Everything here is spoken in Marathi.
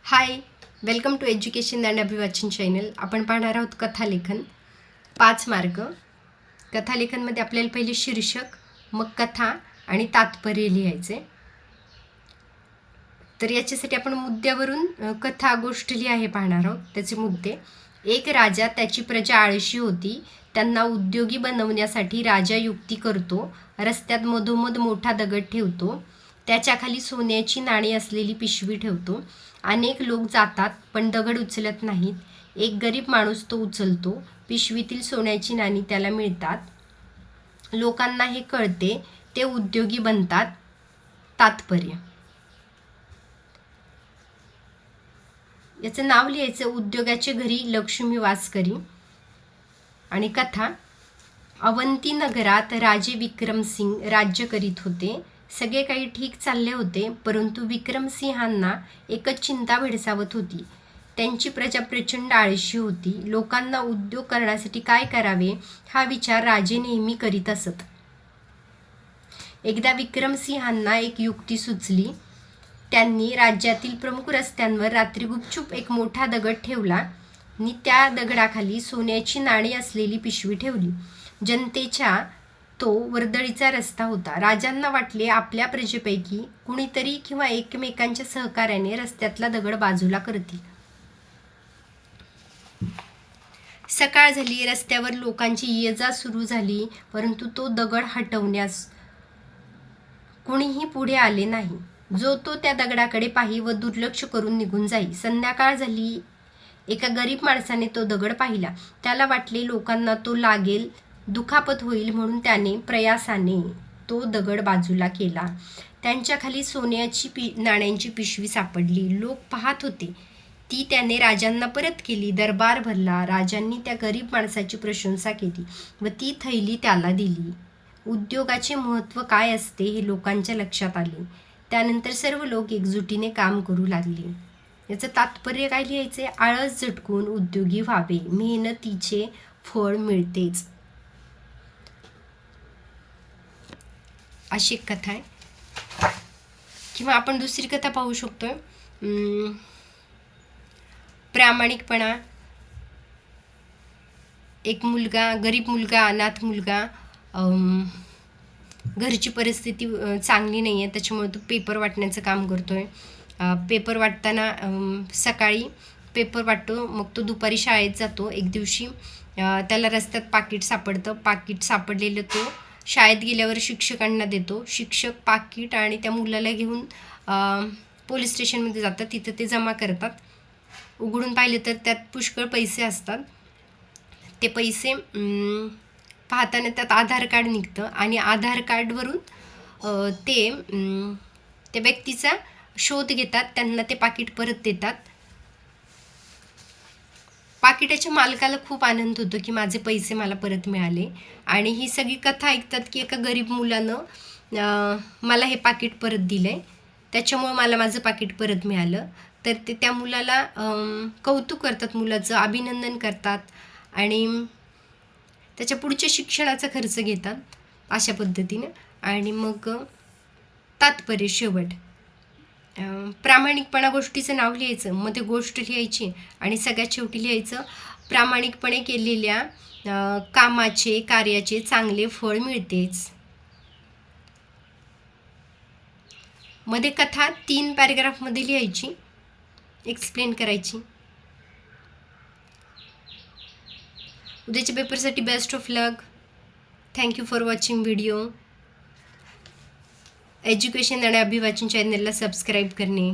High, welcome to education and अभिवाचन चॅनल. आपण पाहणार आहोत कथालेखन 5 मार्क. कथालेखनमध्ये आपल्याला पहिले शीर्षक, मग कथा आणि तात्पर्य लिहायचे. तर याच्यासाठी आपण मुद्द्यावरून कथा गोष्ट लिहा पाहणार आहोत. त्याचे मुद्दे: एक राजा, त्याची प्रजा आळशी होती. त्यांना उद्योगी बनवण्यासाठी राजा युक्ती करतो. रस्त्यात मधोमध मोठा दगड ठेवतो. त्याच्याखाली सोन्याची नाणी असलेली पिशवी ठेवतो. अनेक लोक जातात पण दगड उचलत नाहीत. एक गरीब माणूस तो उचलतो. पिशवीतील सोन्याची नाणी त्याला मिळतात. लोकांना हे कळते, ते उद्योगी बनतात. तात्पर्य: याचं नाव लिहायचं, उद्योगाच्या घरी लक्ष्मी वास करी. आणि कथा: अवंती नगरात राजे विक्रमसिंग राज्य करीत होते. सगळे काही ठीक चालले होते, परंतु विक्रमसिंहांना एकच चिंता भेडसावत होती. त्यांची प्रजा प्रचंड आळशी होती. लोकांना उद्योग करण्यासाठी काय करावे हा विचार राजे नेहमी करीत असत. एकदा विक्रमसिंहांना एक युक्ती सुचली. त्यांनी राज्यातील प्रमुख रस्त्यांवर रात्री गुपचूप एक मोठा दगड ठेवला आणि त्या दगडाखाली सोन्याची नाणी असलेली पिशवी ठेवली. जनतेच्या तो वर्दळीचा रस्ता होता. राजांना वाटले, आपल्या प्रजेपैकी कुणीतरी किंवा एकमेकांच्या सहकार्याने रस्त्यातला दगड बाजूला करतील. सकाळ झाली. रस्त्यावर लोकांची ये-जा सुरू झाली, परंतु तो दगड हटवण्यास कुणीही पुढे आले नाही. जो तो त्या दगडाकडे पाही व दुर्लक्ष करून निघून जाई. संध्याकाळ झाली. एका गरीब माणसाने तो दगड पाहिला. त्याला वाटले, लोकांना तो लागेल, दुखापत होईल, म्हणून त्याने प्रयासाने तो दगड बाजूला केला. त्यांच्या खाली सोन्याची नाण्यांची पिशवी सापडली. लोक पाहत होते. ती त्याने राजांना परत केली. दरबार भरला. राजांनी त्या गरीब माणसाची प्रशंसा केली व ती थैली त्याला दिली. उद्योगाचे महत्त्व काय असते हे लोकांच्या लक्षात आले. त्यानंतर सर्व लोक एकजुटीने काम करू लागले. याचं तात्पर्य काय लिहायचे? आळस झटकून उद्योगी व्हावे, मेहनतीचे फळ मिळतेच. अशी एक कथा आहे. किंवा आपण दुसरी कथा पाहू शकतोय, प्रामाणिकपणा. एक मुलगा, गरीब मुलगा, अनाथ मुलगा, घरची परिस्थिती चांगली नाही आहे, त्याच्यामुळे तो पेपर वाटण्याचं काम करतोय. पेपर वाटताना सकाळी पेपर वाटतो, मग तो दुपारी शाळेत जातो. एक दिवशी त्याला रस्त्यात पाकीट सापडतं. पाकीट सापडलेलं तो शाळेत गेल्यावर शिक्षकांना देतो. शिक्षक पाकीट आणि त्या मुलाला घेऊन पोलीस स्टेशनमध्ये जातात. तिथं ते जमा करतात. उघडून पाहिले तर त्यात पुष्कळ पैसे असतात. ते पैसे पाहताना त्यात आधार कार्ड निघतं आणि आधार कार्डवरून ते त्या व्यक्तीचा शोध घेतात. त्यांना ते पाकीट परत देतात. पाकिटाच्या मालकाला खूप आनंद होतो की माझे पैसे मला परत मिळाले. आणि ही सगळी कथा ऐकतात की एका गरीब मुलानं मला हे पाकीट परत दिलंय, त्याच्यामुळं मला माझं पाकीट परत मिळालं. तर ते त्या मुलाला कौतुक करतात, मुलाचं अभिनंदन करतात आणि त्याच्या पुढच्या शिक्षणाचा खर्च घेतात अशा पद्धतीनं. आणि मग तात्पर्य शेवट: प्रामाणिकपणा गोष्टीचं नाव लिहायचं, मग ते गोष्ट लिहायची आणि सगळ्यात शेवटी लिहायचं, प्रामाणिकपणे केलेल्या कामाचे, कार्याचे चांगले फळ मिळतेच. मध्ये कथा 3 पॅरेग्राफमध्ये लिहायची, एक्सप्लेन करायची. उद्याच्या पेपरसाठी best of luck. Thank you for watching video. Education आणि अभिवाचन चॅनलला सबस्क्राईब करणे.